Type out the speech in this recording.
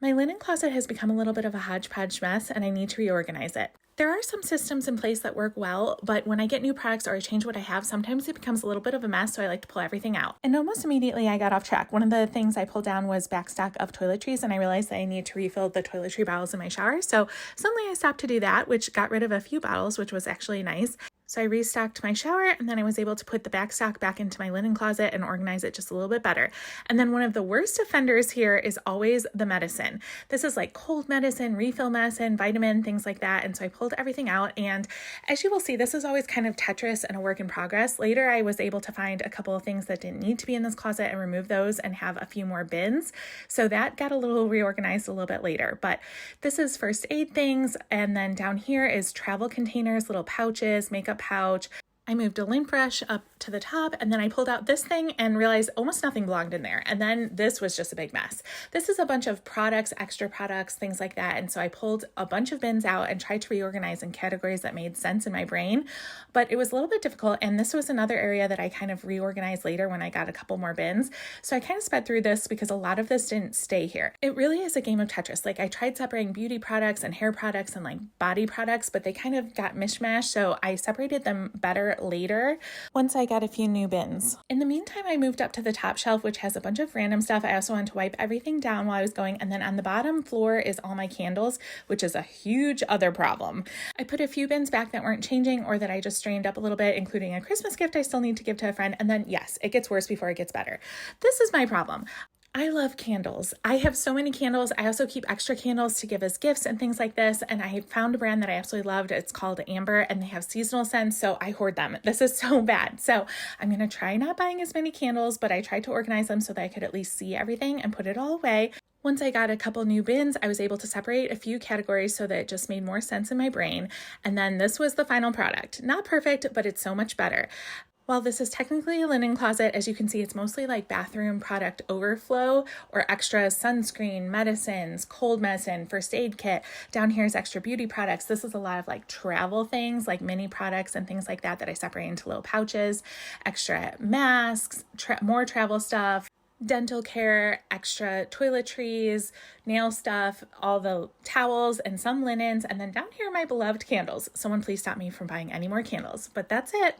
My linen closet has become a little bit of a hodgepodge mess and I need to reorganize it. There are some systems in place that work well, but when I get new products or I change what I have, sometimes it becomes a little bit of a mess, so I like to pull everything out. And almost immediately I got off track. One of the things I pulled down was backstock of toiletries, and I realized that I need to refill the toiletry bottles in my shower, so suddenly I stopped to do that, which got rid of a few bottles, which was actually nice. So I restocked my shower, and then I was able to put the backstock back into my linen closet and organize it just a little bit better. And then one of the worst offenders here is always the medicine. This is like cold medicine, refill medicine, vitamin, things like that. And so I pulled everything out. And as you will see, this is always kind of Tetris and a work in progress. Later, I was able to find a couple of things that didn't need to be in this closet and remove those and have a few more bins. So that got a little reorganized a little bit later. But this is first aid things. And then down here is travel containers, little pouches, makeup pouch. I moved a lint brush up to the top, and then I pulled out this thing and realized almost nothing belonged in there. And then this was just a big mess. This is a bunch of products, extra products, things like that. And so I pulled a bunch of bins out and tried to reorganize in categories that made sense in my brain, but it was a little bit difficult. And this was another area that I kind of reorganized later when I got a couple more bins. So I kind of sped through this because a lot of this didn't stay here. It really is a game of Tetris. Like I tried separating beauty products and hair products and like body products, but they kind of got mishmashed. So I separated them better later once I got a few new bins. In the meantime, I moved up to the top shelf, which has a bunch of random stuff. I also wanted to wipe everything down while I was going. And then on the bottom floor is all my candles, which is a huge other problem. I put a few bins back that weren't changing or that I just strained up a little bit, including a Christmas gift I still need to give to a friend. And then yes, it gets worse before it gets better. This is my problem. I love candles. I have so many candles. I also keep extra candles to give as gifts and things like this. And I found a brand that I absolutely loved. It's called Amber, and they have seasonal scents, so I hoard them. This is so bad. So I'm going to try not buying as many candles, but I tried to organize them so that I could at least see everything and put it all away. Once I got a couple new bins, I was able to separate a few categories so that it just made more sense in my brain. And then this was the final product. Not perfect, but it's so much better. While this is technically a linen closet, as you can see, it's mostly like bathroom product overflow or extra sunscreen, medicines, cold medicine, first aid kit. Down here is extra beauty products. This is a lot of like travel things, like mini products and things like that I separate into little pouches, extra masks, more travel stuff, dental care, extra toiletries, nail stuff, all the towels and some linens. And then down here, my beloved candles. Someone please stop me from buying any more candles, but that's it.